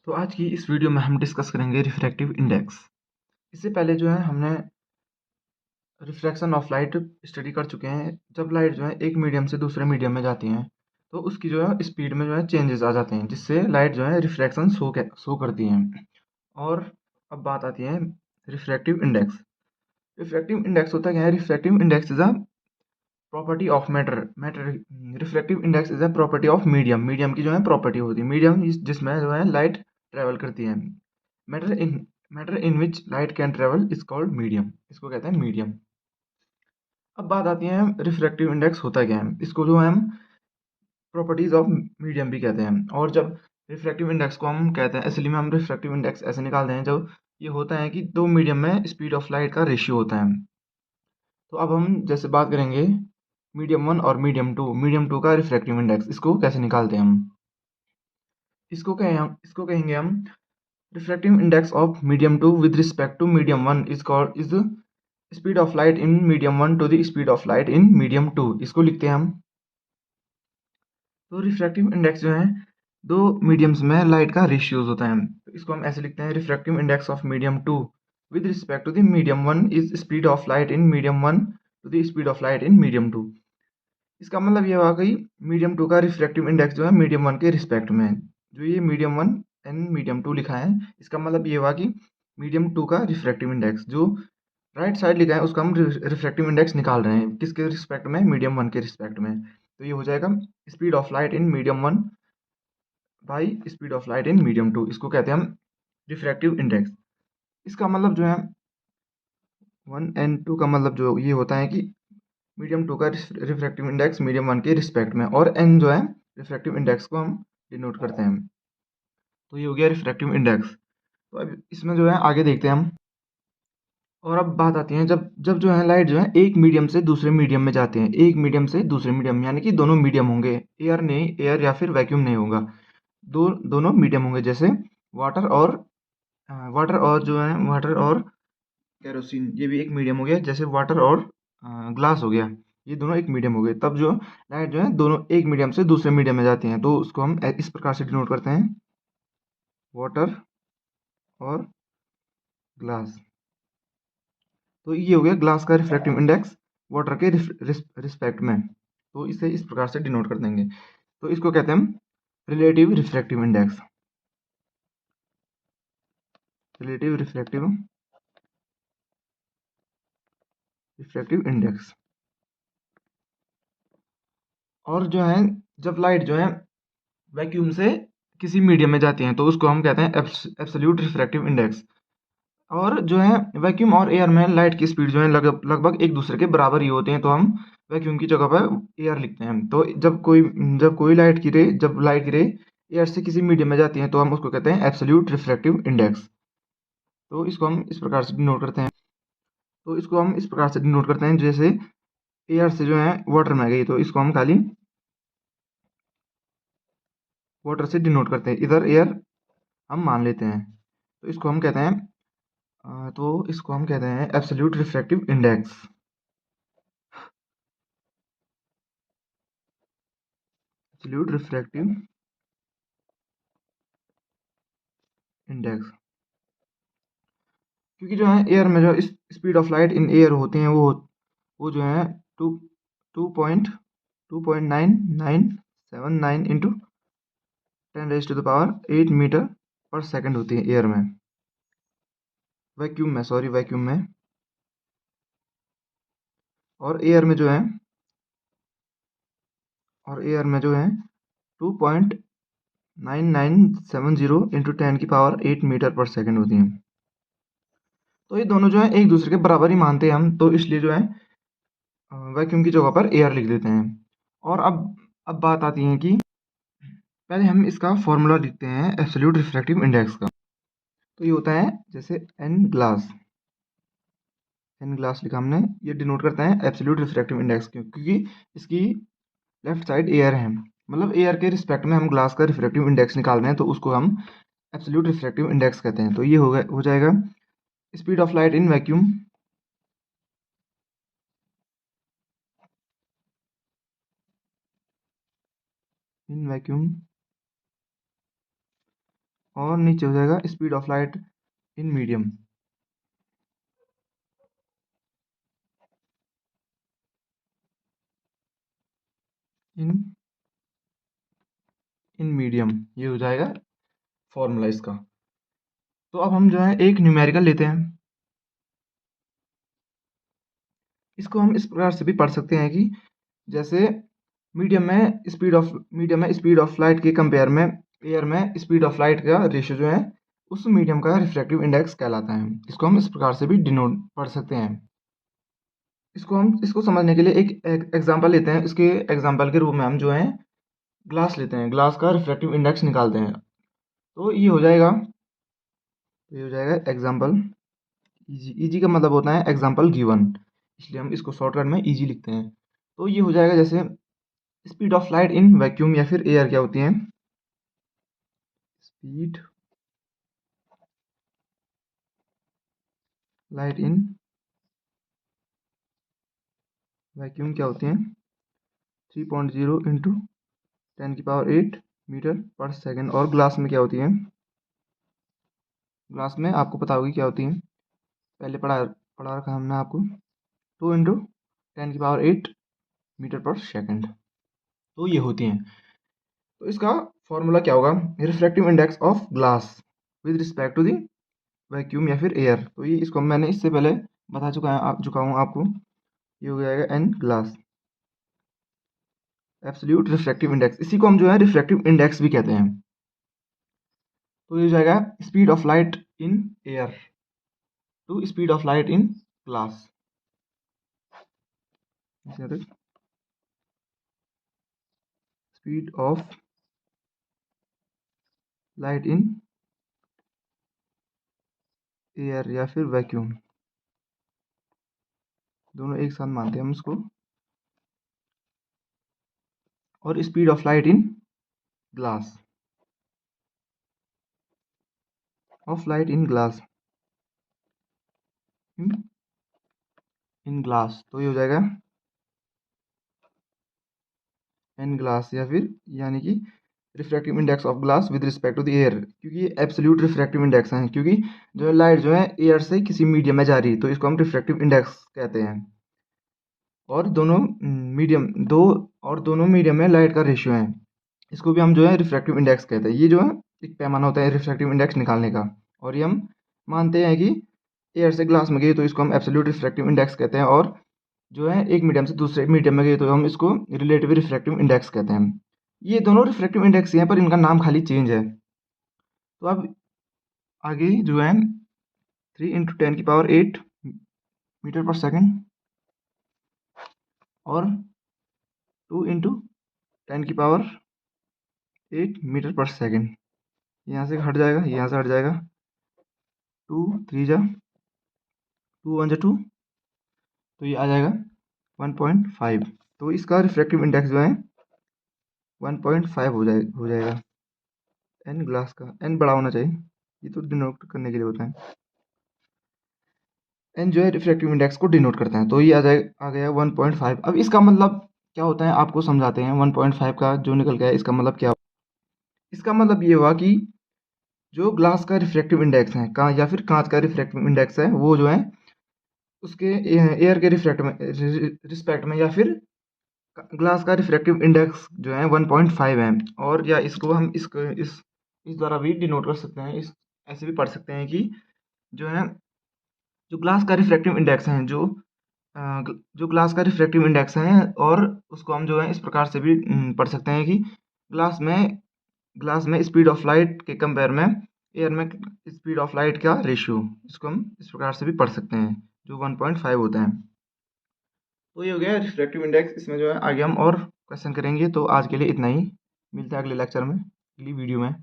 तो आज की इस वीडियो में हम डिस्कस करेंगे रिफ्रैक्टिव इंडेक्स। इससे पहले जो है हमने रिफ्रैक्शन ऑफ लाइट स्टडी कर चुके हैं। जब लाइट जो है एक मीडियम से दूसरे मीडियम में जाती हैं तो उसकी जो है स्पीड में जो है चेंजेस आ जाते हैं, जिससे लाइट जो है रिफ्रैक्शन शो करती हैं। और अब बात आती है रिफ्रैक्टिव इंडेक्स। रिफ्रैक्टिव इंडेक्स होता क्या है? Refractive index is a property of matter. Refractive index is a property of medium. Medium की जो है प्रॉपर्टी होती है, मीडियम जिसमें जो है लाइट ट्रेवल करती है। Matter in matter in which light can travel is called medium. इसको कहते हैं मीडियम। अब बात आती है रिफ्रैक्टिव इंडेक्स होता क्या है। इसको जो है हम प्रॉपर्टीज ऑफ मीडियम भी कहते हैं। और जब रिफ्रैक्टिव इंडेक्स को हम कहते हैं, असली में हम रिफ्रैक्टिव इंडेक्स ऐसे निकालते हैं जब ये होता है कि दो मीडियम में स्पीड ऑफ लाइट का रेशियो होता है। तो अब हम जैसे बात करेंगे मीडियम वन और मीडियम टू का रिफ्रैक्टिव इंडेक्स, इसको कैसे निकालते हैं हम। इसको कहेंगे हम refractive index of medium two with respect to medium one is speed of light in medium one to the speed of light in medium two. इसको लिखते हैं हम। तो रिफ्रैक्टिव इंडेक्स जो है दो मीडियम्स में लाइट का रेशियोज होता है, तो इसको हम ऐसे लिखते हैं refractive index of medium two with respect to the medium one is speed of light in medium one to the speed of light in medium two. इसका मतलब ये हुआ कि मीडियम टू का रिफ्रैक्टिव इंडेक्स जो है मीडियम वन के respect में है। जो ये medium one and medium two लिखा है, इसका मतलब ये हुआ कि मीडियम टू का रिफ्रैक्टिव इंडेक्स जो राइट साइड लिखा है उसका हम रिफ्रैक्टिव इंडेक्स निकाल रहे हैं, किसके रिस्पेक्ट में? मीडियम वन के रिस्पेक्ट में। तो ये हो जाएगा speed of light in medium one by speed of light in medium two. इसको कहते हैं हम रिफ्रैक्टिव इंडेक्स। इसका मतलब जो है वन एंड टू का मतलब जो ये होता है कि मीडियम टू का रिफ्रैक्टिव इंडेक्स मीडियम वन के रिस्पेक्ट में, और एन जो है रिफ्रैक्टिव इंडेक्स को हम डिनोट करते हैं। तो ये हो गया रिफ्रैक्टिव इंडेक्स। तो अब इसमें जो है आगे देखते हैं हम। और अब बात आती है जब जब जो है लाइट जो है एक मीडियम से दूसरे मीडियम में जाते हैं, एक मीडियम से दूसरे मीडियम, यानी कि दोनों मीडियम होंगे, एयर नहीं, एयर या फिर वैक्यूम नहीं होगा, दोनों मीडियम होंगे। जैसे वाटर और वाटर और केरोसिन, ये भी एक मीडियम हो गया। जैसे वाटर और ग्लास हो गया, ये दोनों एक मीडियम हो गए। तब जो लाइट जो है दोनों एक मीडियम से दूसरे मीडियम में जाती हैं, तो उसको हम इस प्रकार से डिनोट करते हैं, वाटर और ग्लास। तो ये हो गया ग्लास का रिफ्रैक्टिव इंडेक्स वाटर के रिस्पेक्ट में। तो इसे इस प्रकार से डिनोट कर देंगे। तो इसको कहते हैं हम relative refractive index. Relative refractive index. और जो है जब लाइट जो है वैक्यूम से किसी मीडियम में जाती हैं तो उसको हम कहते हैं एब्सोल्यूट रिफ्रैक्टिव इंडेक्स। और जो है वैक्यूम और एयर में लाइट की स्पीड जो है लगभग एक दूसरे के बराबर ही होते हैं, तो हम वैक्यूम की जगह पर एयर लिखते हैं। तो जब लाइट की रे एयर से किसी मीडियम में जाती है तो हम उसको कहते हैं एब्सोल्यूट रिफ्रैक्टिव इंडेक्स। तो इसको हम इस प्रकार से डिनोट करते हैं। जैसे एयर से जो है वाटर में गई, तो इसको हम खाली वाटर से डिनोट करते हैं, इधर एयर हम मान लेते हैं। तो इसको हम कहते हैं absolute refractive index. Absolute refractive index. क्योंकि जो है एयर में जो speed of light in air होते हैं वो जो है टू टू पॉइंट 2.9979 इंटू 10⁻⁸ होती है एयर में। वैक्यूम में। और एयर में जो है 2.9970 इंटू 10⁸ होती है। तो ये दोनों जो है एक दूसरे के बराबर ही मानते हैं हम, तो इसलिए जो है वैक्यूम की जगह पर एयर लिख देते हैं। और अब बात आती है कि पहले हम इसका फॉर्मूला लिखते हैं एब्सोल्यूट रिफ्रैक्टिव इंडेक्स का। तो ये होता है जैसे एन ग्लास लिखा हमने, ये डिनोट करता है एब्सोल्यूट रिफ्रैक्टिव इंडेक्स क्योंकि इसकी लेफ्ट साइड एयर है, मतलब एयर के रिस्पेक्ट में हम ग्लास का रिफ्रैक्टिव इंडेक्स निकाल रहे हैं, तो उसको हम एब्सोल्यूट रिफ्रैक्टिव इंडेक्स कहते हैं। तो ये हो जाएगा speed of light in vacuum और नीचे हो जाएगा speed of light in medium. In in medium, ये हो जाएगा फॉर्मूला इसका। तो अब हम जो है एक न्यूमेरिकल लेते हैं। इसको हम इस प्रकार से भी पढ़ सकते हैं कि जैसे मीडियम में स्पीड ऑफ लाइट के कंपेयर में एयर में स्पीड ऑफ लाइट का रेशियो जो है उस मीडियम का रिफ्रैक्टिव इंडेक्स कहलाता है। इसको हम इस प्रकार से भी डिनोट पढ़ सकते हैं। इसको समझने के लिए एक एग्जांपल लेते हैं। इसके एग्जांपल के रूप में हम जो है ग्लास लेते हैं, ग्लास का रिफ्रैक्टिव इंडेक्स निकालते हैं। तो ये हो जाएगा एग्जांपल। इजी का मतलब होता है एग्जांपल गिवन, इसलिए हम इसको शॉर्टकट में इजी लिखते हैं। तो ये हो जाएगा जैसे speed of light in vacuum या फिर एयर क्या होती है, स्पीड लाइट इन वैक्यूम क्या होती है 3.0 इंटू 10⁸ मीटर पर सेकेंड। और ग्लास में क्या होती है, ग्लास में आपको पता होगी क्या होती है, पहले पढ़ा रखा हमने आपको, 2 इंटू 10⁸ मीटर पर सेकेंड। तो ये होती हैं। तो इसका फॉर्मूला क्या होगा, refractive index of glass with respect to the vacuum या फिर एयर। तो ये इसको मैंने इससे पहले बता चुका हूँ आपको। ये हो जाएगा n glass absolute refractive index, इसी को हम जो है रिफ्रैक्टिव इंडेक्स भी कहते हैं। तो ये हो जाएगा speed of light in air to speed of light in glass. Speed of light in air या फिर वैक्यूम, दोनों एक साथ मानते हैं हम इसको। और speed of light in glass, of light in glass, in glass. तो ये हो जाएगा एन ग्लास या फिर यानी कि refractive index of glass with respect to the air, क्योंकि ये एब्सोल्यूट रिफ्रैक्टिव इंडेक्स है, क्योंकि जो है लाइट जो है एयर से किसी मीडियम में जा रही है तो इसको हम रिफ्रैक्टिव इंडेक्स कहते हैं। और दोनों मीडियम में लाइट का रेशियो है, इसको भी हम जो है रिफ्रैक्टिव इंडेक्स कहते हैं। ये जो है एक पैमाना होता है रिफ्रैक्टिव इंडेक्स निकालने का। और ये हम मानते हैं कि एयर से ग्लास में गई तो इसको हम एब्सोल्यूट रिफ्रैक्टिव इंडेक्स कहते हैं, और जो है एक मीडियम से दूसरे मीडियम में गई तो हम इसको रिलेटिव रिफ्रैक्टिव इंडेक्स कहते हैं। ये दोनों रिफ्रैक्टिव इंडेक्स हैं पर इनका नाम खाली चेंज है। तो अब आगे जो है 3 इंटू 10⁸ मीटर पर सेकेंड और 2 इंटू 10⁸ मीटर पर सेकेंड। यहाँ से हट जाएगा, यहाँ से हट जाएगा, 2 3 जा 2 1 जा 2, तो ये आ जाएगा 1.5। तो इसका रिफ्रैक्टिव इंडेक्स जो है 1.5 हो जाएगा। एन ग्लास का एन बड़ा होना चाहिए, ये तो डिनोट करने के लिए होता है। एन जो है रिफ्रैक्टिव इंडेक्स को डिनोट करता है। तो ये आ गया 1.5। अब इसका मतलब क्या होता है आपको समझाते हैं। 1.5 का जो निकल गया इसका मतलब क्या, इसका मतलब ये हुआ कि जो ग्लास का रिफ्रैक्टिव इंडेक्स है या फिर कांच का रिफ्रैक्टिव इंडेक्स है वो जो है उसके एयर के रिस्पेक्ट में या फिर ग्लास का रिफ्रैक्टिव इंडेक्स जो है 1.5 है। और या इसको हम इस द्वारा भी डिनोट कर सकते हैं, इस ऐसे भी पढ़ सकते हैं कि जो है जो ग्लास का रिफ्रैक्टिव इंडेक्स है जो ग्लास का रिफ्रैक्टिव इंडेक्स है, और उसको हम जो है इस प्रकार से भी पढ़ सकते हैं कि ग्लास में स्पीड ऑफ लाइट के कंपेयर में एयर में स्पीड ऑफ लाइट का रेशियो, इसको हम इस प्रकार से भी पढ़ सकते हैं जो 1.5 होता है। तो ये हो गया रिफ्रैक्टिव इंडेक्स। इसमें जो है आगे हम और क्वेश्चन करेंगे। तो आज के लिए इतना ही, मिलते हैं अगले लेक्चर में, अगली वीडियो में।